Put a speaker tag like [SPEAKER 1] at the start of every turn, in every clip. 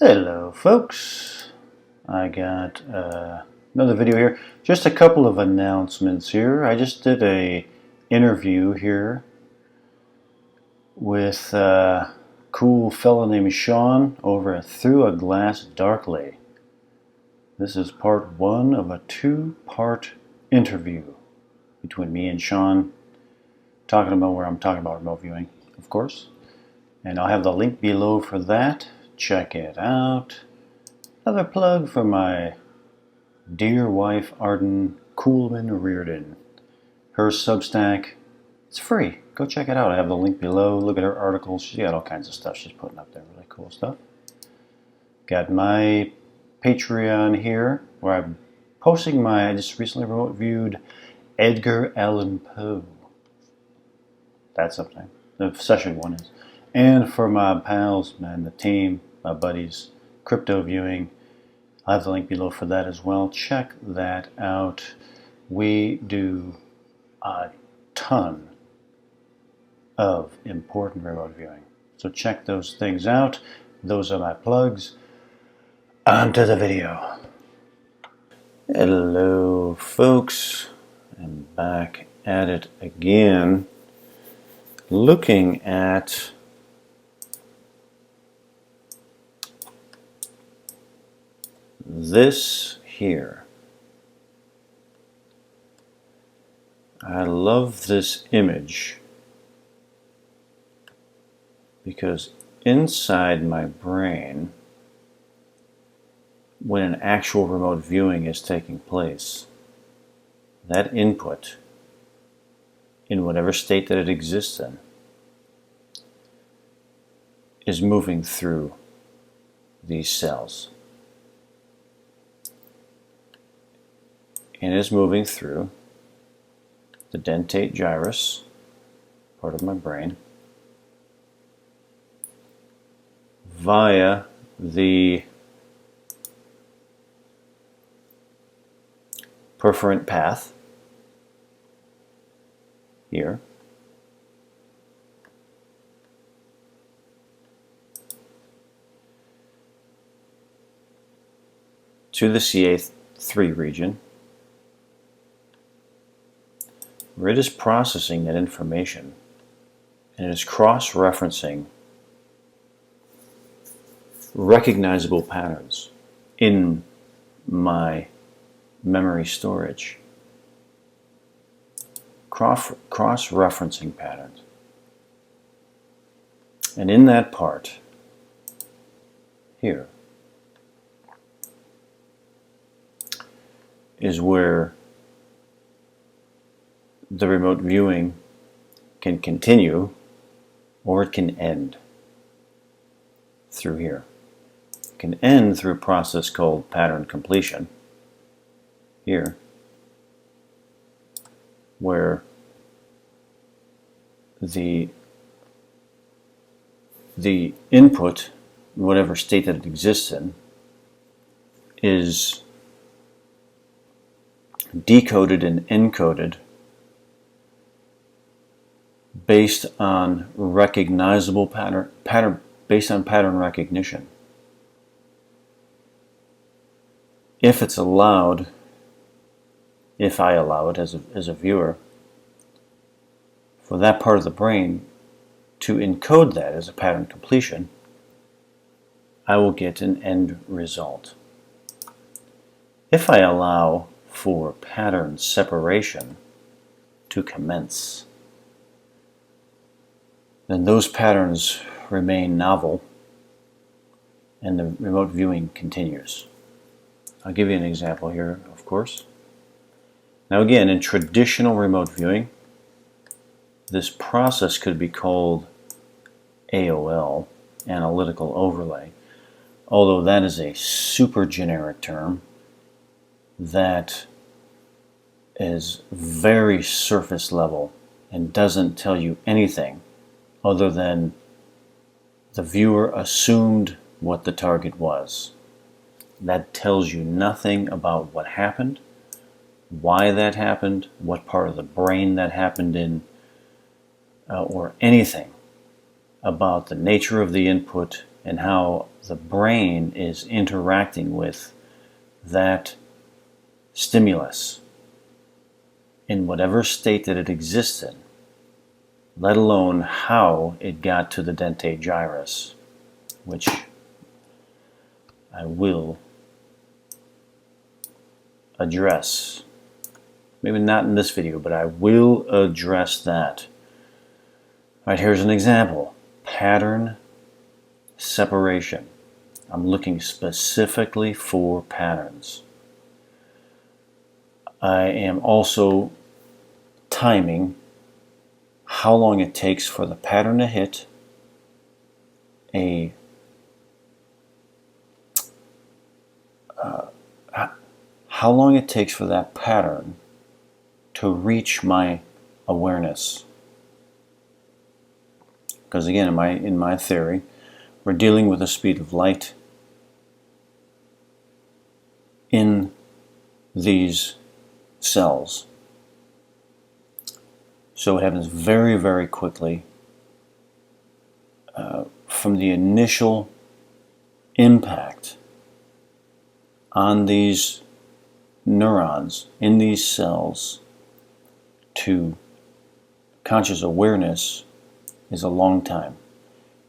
[SPEAKER 1] Hello folks, I got another video here. Just a couple of announcements here. I just did a interview here with a cool fella named Sean over at Through a Glass Darkly. This is part one of a two-part interview between me and Sean, talking about where I'm talking about remote viewing, of course. And I'll have the link below for that. Check it out. Another plug for my dear wife, Arden Kuhlman-Reardon. Her Substack, it's free. Go check it out. I have the link below. Look at her articles. She's got all kinds of stuff she's putting up there. Really cool stuff. Got my Patreon here, where I'm posting I just recently remote viewed Edgar Allan Poe. That's something. The session one is. And for my pals, man, the team, my buddies, crypto viewing, I have the link below for that as well. Check that out. We do a ton of important remote viewing. So check those things out. Those are my plugs. On to the video. Hello, folks. I'm back at it again. Looking at this here. I love this image because inside my brain, when an actual remote viewing is taking place, that input, in whatever state that it exists in, is moving through these cells. And is moving through the dentate gyrus, part of my brain, via the perforant path here, to the CA3 region, where it is processing that information and it is cross-referencing recognizable patterns in my memory storage. Cross-referencing patterns. And in that part, here, is where the remote viewing can continue or it can end through here. It can end through a process called pattern completion here, where the input, whatever state that it exists in, is decoded and encoded based on recognizable pattern based on pattern recognition. If it's allowed, if I allow it as a viewer, for that part of the brain to encode that as a pattern completion, I will get an end result. If I allow for pattern separation to commence, then those patterns remain novel and the remote viewing continues. I'll give you an example here, of course. Now again, in traditional remote viewing, this process could be called AOL, analytical overlay, although that is a super generic term that is very surface level and doesn't tell you anything other than the viewer assumed what the target was. That tells you nothing about what happened, why that happened, what part of the brain that happened in, or anything about the nature of the input and how the brain is interacting with that stimulus in whatever state that it exists in, let alone how it got to the dentate gyrus, which I will address. Maybe not in this video, but I will address that. All right, here's an example. Pattern separation. I'm looking specifically for patterns. I am also timing how long it takes for the pattern to hit how long it takes for that pattern to reach my awareness. Because again, in my theory, we're dealing with the speed of light in these cells. So it happens very, very quickly from the initial impact on these neurons in these cells to conscious awareness is a long time.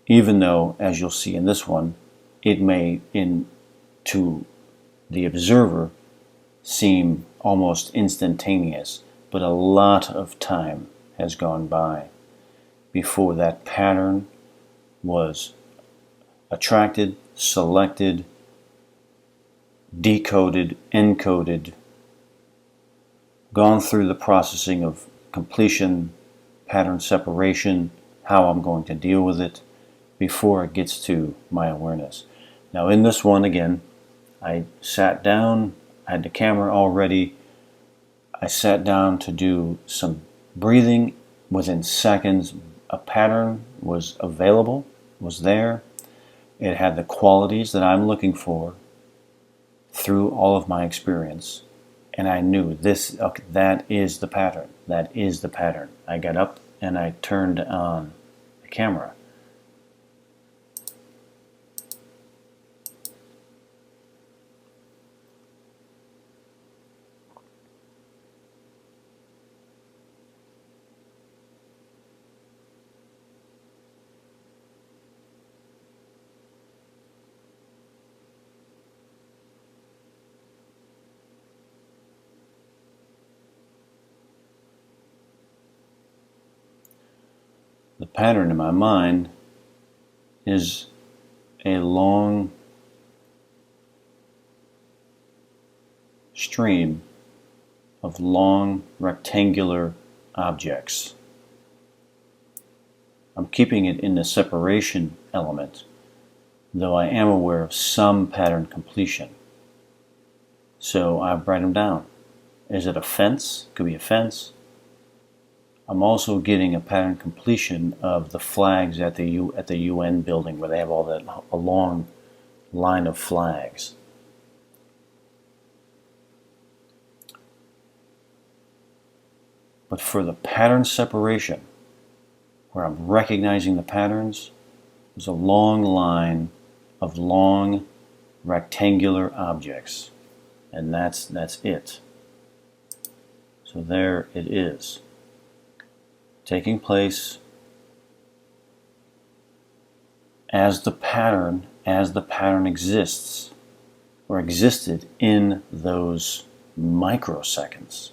[SPEAKER 1] Even though, as you'll see in this one, it may, to the observer, seem almost instantaneous, but a lot of time has gone by before that pattern was attracted, selected, decoded, encoded, gone through the processing of completion, pattern separation, how I'm going to deal with it before it gets to my awareness. Now in this one, again, I sat down, I had the camera all ready, I sat down to do some breathing. Within seconds, a pattern was available, was there. It had the qualities that I'm looking for through all of my experience. And I knew this, okay, that is the pattern. That is the pattern. I got up and I turned on the camera. The pattern in my mind is a long stream of long rectangular objects. I'm keeping it in the separation element, though I am aware of some pattern completion. So I write them down. Is it a fence? Could be a fence. I'm also getting a pattern completion of the flags at the UN building, where they have all that, a long line of flags. But for the pattern separation, where I'm recognizing the patterns, there's a long line of long rectangular objects, and that's it. So there it is, taking place as the pattern exists or existed in those microseconds.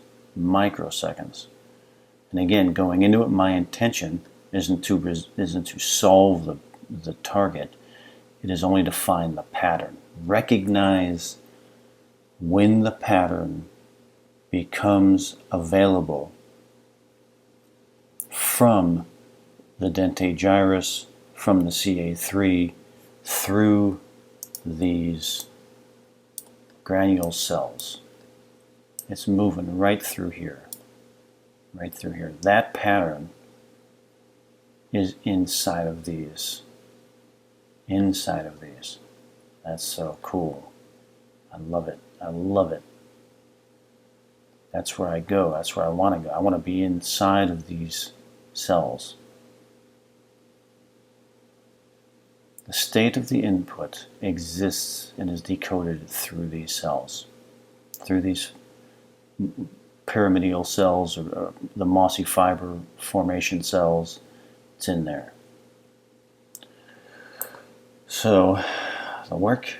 [SPEAKER 1] And again, going into it, my intention isn't to solve the target. It is only to find the pattern. Recognize when the pattern becomes available from the dentate gyrus, from the CA3, through these granule cells. It's moving right through here. Right through here. That pattern is inside of these. Inside of these. That's so cool. I love it. I love it. That's where I go. That's where I want to go. I want to be inside of these cells. The state of the input exists and is decoded through these cells, through these pyramidal cells or the mossy fiber formation cells. It's in there. So the work,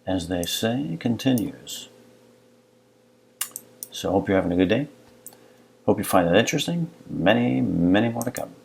[SPEAKER 1] as they say, continues. So I hope you're having a good day. Hope you find it interesting. Many, many more to come.